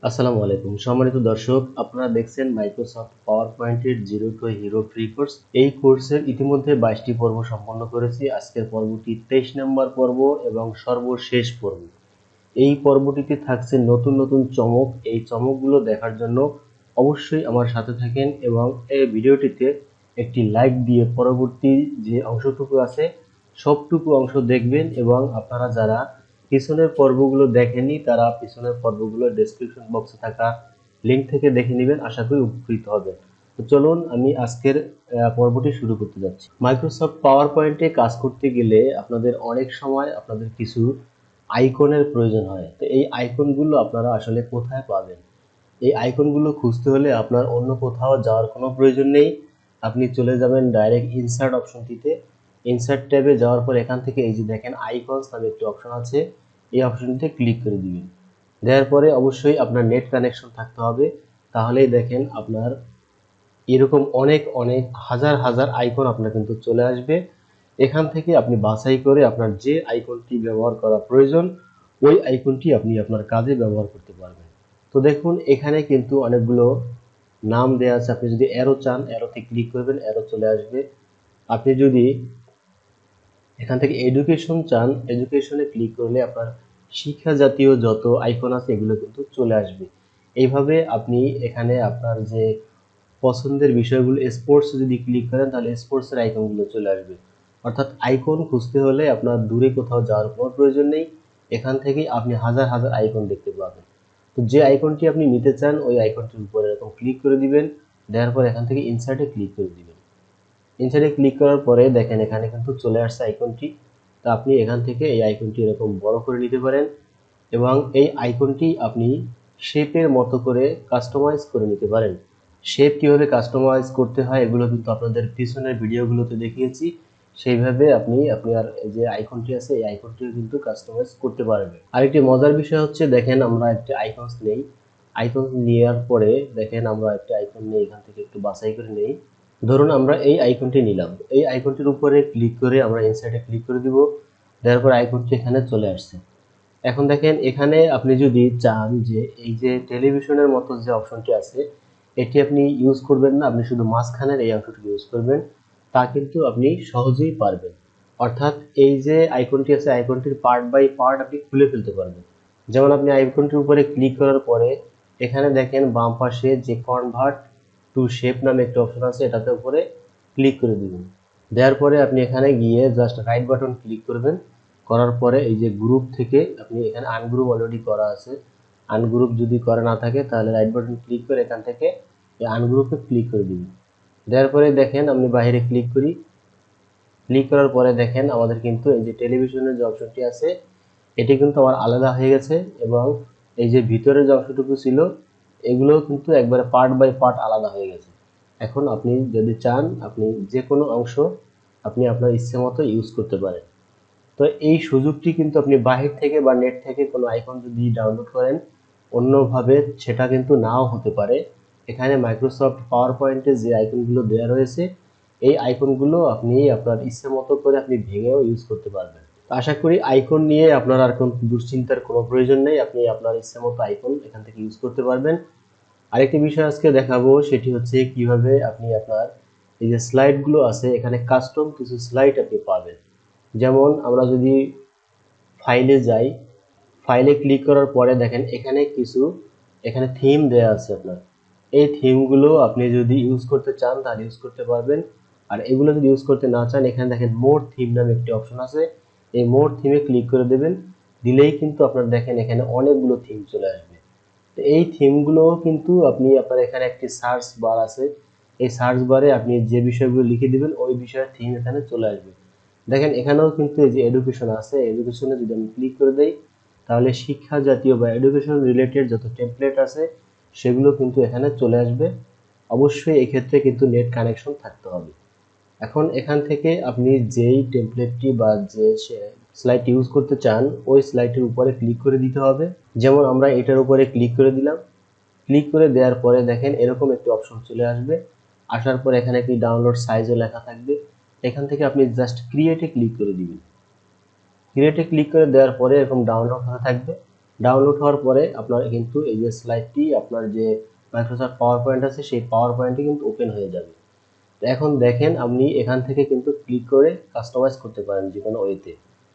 আসসালামু আলাইকুম সম্মানিত দর্শক, আপনারা দেখছেন মাইক্রোসফট পাওয়ার পয়েন্টের zero two hero free course. এই কোর্সের ইতিমধ্যে 22টি পর্ব সম্পন্ন করেছি। আজকের পর্বটি 23 নম্বর পর্ব এবং সর্বশেষ পর্ব। এই পর্বটিতে থাকছে নতুন নতুন চমক। এই চমকগুলো দেখার জন্য অবশ্যই আমার সাথে থাকেন এবং এই ভিডিওটিতে একটি লাইক দিয়ে পরবর্তী যে অংশটুকু আছে সবটুকু অংশ দেখবেন এবং আপনারা যারা পিছনের পর্বগুলো দেখেননি তারা পিছনের পর্বগুলো ডেসক্রিপশন বক্সে থাকা লিংক থেকে দেখে নেবেন। আশা করি উপকৃত হবেন। তো চলুন আমি আজকের পর্বটি শুরু করতে যাচ্ছি। মাইক্রোসফট পাওয়ার পয়েন্টে কাজ করতে গেলে আপনাদের অনেক সময় আপনাদের কিছু আইকনের প্রয়োজন হয়। তো এই আইকনগুলো আপনারা আসলে কোথায় পাবেন? এই আইকনগুলো খুঁজতে হলে আপনার অন্য কোথাও যাওয়ার কোনো প্রয়োজন নেই। আপনি চলে যাবেন ডাইরেক্ট ইনসার্ট অপশনটিতে। ইনসার্ট ট্যাবে যাওয়ার পর এখান থেকে এই যে দেখেন আইকনস নামে একটি অপশন আছে, এই অপশনটিতে ক্লিক করে দিবেন। দেওয়ার পরে অবশ্যই আপনার নেট কানেকশন থাকতে হবে, তাহলেই দেখেন আপনার এরকম অনেক অনেক হাজার হাজার আইকন আপনার কিন্তু চলে আসবে। এখান থেকে আপনি বাছাই করে আপনার যে আইকনটি ব্যবহার করা প্রয়োজন ওই আইকনটি আপনি আপনার কাজে ব্যবহার করতে পারবেন। তো দেখুন এখানে কিন্তু অনেকগুলো নাম দেওয়া আছে। আপনি যদি অ্যারো চান অ্যারোতে ক্লিক করবেন, অ্যারো চলে আসবে। আপনি যদি এখান থেকে এডুকেশন চান এডুকেশনে ক্লিক করলে আপনার শিক্ষা জাতীয় যত আইকন আছে এগুলো কিন্তু চলে আসবে। এইভাবে আপনি এখানে আপনার যে পছন্দের বিষয়গুলো, স্পোর্টস যদি ক্লিক করেন তাহলে স্পোর্টসের আইকনগুলো চলে আসবে। অর্থাৎ আইকন খুঁজতে হলে আপনার দূরে কোথাও যাওয়ার কোনো প্রয়োজন নেই। এখান থেকেই আপনি হাজার হাজার আইকন দেখতে পাবেন। তো যে আইকনটি আপনি নিতে চান ওই আইকনটির উপরে এরকম ক্লিক করে দিবেন। দেওয়ার পর এখান থেকে ইনসার্টে ক্লিক করে দিবেন। ইনসার্টে ক্লিক করার পরে দেখেন এখানে কিন্তু চলে আসছে আইকনটি। তো আপনি এখান থেকে এই আইকনটি এরকম বড় করে নিতে পারেন এবং এই আইকনটি আপনি শেপের মতো করে কাস্টমাইজ করে নিতে পারেন। শেপ কিভাবে কাস্টমাইজ করতে হয় এগুলো কিন্তু আপনাদের পিছনের ভিডিওগুলোতে দেখিয়েছি। সেইভাবে আপনি আপনার যে আইকনটি আছে এই আইকনটিও কিন্তু কাস্টমাইজ করতে পারবেন। আরেকটি মজার বিষয় হচ্ছে দেখেন আমরা একটা আইকনস নেই। আইকন নেওয়ার পরে দেখেন আমরা একটা আইকন নিয়ে এখান থেকে একটু বাছাই করে নেই। ধরুন আমরা এই আইকনটি নিলাম। এই আইকনটির উপরে ক্লিক করে আমরা ইনসার্টে ক্লিক করে দিব। দেওয়ার পর আইকনটি এখানে চলে আসছে। এখন দেখেন এখানে আপনি যদি চান যে এই যে টেলিভিশনের মতো যে অপশনটি আছে এটি আপনি ইউজ করবেন না, আপনি শুধু মাঝখানের এই অংশটি ইউজ করবেন, তা কিন্তু আপনি সহজেই পারবেন। অর্থাৎ এই যে আইকনটি আছে আইকনটির পার্ট বাই পার্ট আপনি খুলে ফেলতে পারবেন। যেমন আপনি আইকনটির উপরে ক্লিক করার পরে এখানে দেখেন বাম পাশে যে কনভার্ট টু শেপ নামে একটা অপশন আছে এটাতে উপরে ক্লিক করে দিবেন। দেওয়ার পরে আপনি এখানে গিয়ে জাস্ট রাইট বাটন ক্লিক করবেন। করার পরে এই যে গ্রুপ থেকে আপনি এখানে আনগ্রুপ অলরেডি করা আছে, আনগ্রুপ যদি করা না থাকে তাহলে রাইট বাটন ক্লিক করে এখান থেকে এই আনগ্রুপে ক্লিক করে দিবেন। দেওয়ার পরে দেখেন আমি বাইরে ক্লিক করি। ক্লিক করার পরে দেখেন আমাদের কিন্তু এই যে টেলিভিশনের যে অপশনটি আছে এটি কিন্তু আমার আলাদা হয়ে গেছে এবং এই যে ভিতরে যে অংশটুকু ছিল এগুলোও কিন্তু একবারে পার্ট বাই পার্ট আলাদা হয়ে গেছে। এখন আপনি যদি চান আপনি যে কোনো অংশ আপনি আপনার ইচ্ছে মতো ইউজ করতে পারেন। তো এই সুযোগটি কিন্তু আপনি বাহির থেকে বা নেট থেকে কোনো আইকন যদি ডাউনলোড করেন অন্যভাবে সেটা কিন্তু নাও হতে পারে। এখানে মাইক্রোসফট পাওয়ার পয়েন্টে যে আইকনগুলো দেওয়া রয়েছে এই আইকনগুলো আপনি আপনার ইচ্ছে মতো করে আপনি ভেঙেও ইউজ করতে পারবেন। আশা করি আইকন নিয়ে আপনার আর কোনো দুশ্চিন্তার কোনো প্রয়োজন নেই, আপনি আপনার ইচ্ছে মতো আইকন এখান থেকে ইউজ করতে পারবেন। আরেকটি বিষয় আজকে দেখাবো সেটি হচ্ছে কিভাবে আপনি আপনার এই যে স্লাইডগুলো আছে এখানে কাস্টম কিছু স্লাইড আপনি পাবেন। যেমন আমরা যদি ফাইলে যাই, ফাইলে ক্লিক করার পরে দেখেন এখানে কিছু এখানে থিম দেওয়া আছে আপনার। এই থিমগুলো আপনি যদি ইউজ করতে চান তাহলে ইউজ করতে পারবেন, আর এগুলো যদি ইউজ করতে না চান এখানে দেখেন মোর থিম নামে একটি অপশন আছে, এই মোর থিমে ক্লিক করে দেবেন। দিলেই কিন্তু আপনার দেখেন এখানে অনেকগুলো থিম চলে আসবে। তো এই থিমগুলো কিন্তু আপনি আপনার এখানে একটি সার্চ বার আছে, এই সার্চ বারে আপনি যে বিষয়গুলো লিখে দিবেন ওই বিষয়ের থিম এখানে চলে আসবে। দেখেন এখানেও কিন্তু এই যে এডুকেশন আছে, এডুকেশনে যদি আমি ক্লিক করে দেই তাহলে শিক্ষা জাতীয় বা এডুকেশন রিলেটেড যত টেমপ্লেট আছে সেগুলো কিন্তু এখানে চলে আসবে। অবশ্যই এক্ষেত্রে কিন্তু নেট কানেকশন থাকতে হবে। এখন এখান থেকে আপনি যেই টেমপ্লেটটি বা যে স্লাইড ইউজ করতে চান ওই স্লাইডের উপরে ক্লিক করে দিতে হবে। যেমন আমরা এটার উপরে ক্লিক করে দিলাম। ক্লিক করে দেওয়ার পরে দেখেন এরকম একটি অপশন চলে আসবে। আসার পর এখানে একটি ডাউনলোড সাইজও লেখা থাকবে। এখান থেকে আপনি জাস্ট ক্রিয়েটে ক্লিক করে দিবেন। ক্রিয়েটে ক্লিক করে দেওয়ার পরে এরকম ডাউনলোড হতে থাকবে। ডাউনলোড হওয়ার পরে আপনার কিন্তু এই যে স্লাইডটি, আপনার যে মাইক্রোসফট পাওয়ার পয়েন্ট আছে সেই পাওয়ার পয়েন্টটি কিন্তু ওপেন হয়ে যাবে। তো এখন দেখেন আপনি এখান থেকে কিন্তু ক্লিক করে কাস্টমাইজ করতে পারেন যে কোনো ওয়েতে।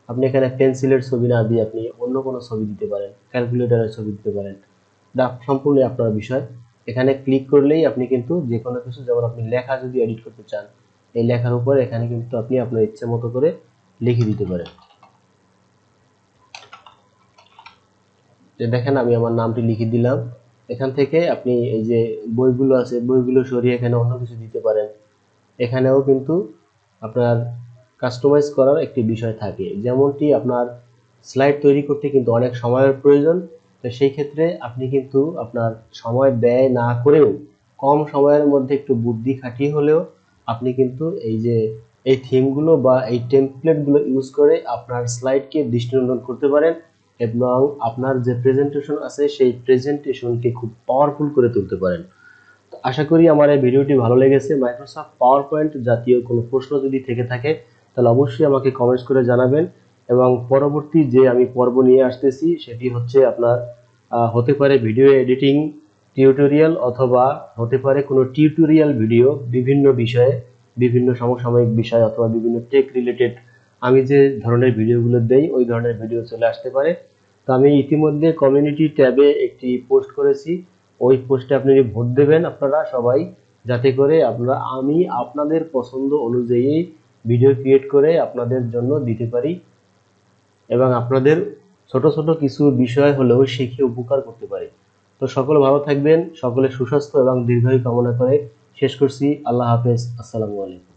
আপনি এখানে পেন্সিলের ছবি না দিয়ে আপনি অন্য কোনো ছবি দিতে পারেন, ক্যালকুলেটরের ছবি দিতে পারেন, এটা সম্পূর্ণ আপনার বিষয়। এখানে ক্লিক করলেই আপনি কিন্তু যে কোনো কিছু, যেমন আপনি লেখা যদি এডিট করতে চান, এই লেখার উপর এখানে কিন্তু আপনি আপনার ইচ্ছে মতো করে লিখে দিতে পারেন। যে দেখেন আমি আমার নামটি লিখে দিলাম। এখান থেকে আপনি এই যে বইগুলো আছে, বইগুলো সরিয়ে এখানে অন্য কিছু দিতে পারেন। এখানেও কিন্তু আপনার কাস্টমাইজ করার একটি বিষয় থাকে, যেমনটি আপনার স্লাইড তৈরি করতে কিন্তু অনেক সময়ের প্রয়োজন। তো সেই ক্ষেত্রে আপনি কিন্তু আপনার সময় ব্যয় না করেও কম সময়ের মধ্যে একটু বুদ্ধি খাটিয়ে হলেও আপনি কিন্তু এই যে এই থিমগুলো বা এই টেমপ্লেটগুলো ইউজ করে আপনার স্লাইডকে দৃষ্টিনন্দন করতে পারেন এবং আপনার যে প্রেজেন্টেশন আছে সেই প্রেজেন্টেশনকে খুব পাওয়ারফুল করে তুলতে পারেন। আশা করি আমার এই ভিডিওটি ভালো লেগেছে। মাইক্রোসফট পাওয়ার পয়েন্ট জাতীয় কোনো প্রশ্ন যদি থেকে থাকে তাহলে অবশ্যই আমাকে কমেন্টস করে জানাবেন, এবং পরবর্তী যে আমি পর্ব নিয়ে আসতেছি সেটি হচ্ছে আপনার হতে পারে ভিডিও এডিটিং টিউটোরিয়াল, অথবা হতে পারে কোনো টিউটোরিয়াল ভিডিও বিভিন্ন বিষয়ে, বিভিন্ন সমসাময়িক বিষয় অথবা বিভিন্ন টেক রিলেটেড আমি যে ধরনের ভিডিওগুলো দেই ওই ধরনের ভিডিও চলে আসতে পারে। তো আমি ইতিমধ্যে কমিউনিটি ট্যাবে একটি পোস্ট করেছি, ওই পোস্টে আপনি ভোট দেবেন আপনারা সবাই, যাতে করে আমি আপনাদের পছন্দ অনুযায়ী ভিডিও ক্রিয়েট করে আপনাদের জন্য দিতে পারি এবং আপনাদের ছোট ছোট কিছু বিষয় হলেও শিখে উপকার করতে পারি। তো সকলে ভালো থাকবেন, সকলে সুস্বাস্থ্য এবং দীর্ঘায়ু কামনা করে শেষ করছি। আল্লাহ হাফেজ, আসসালামু আলাইকুম।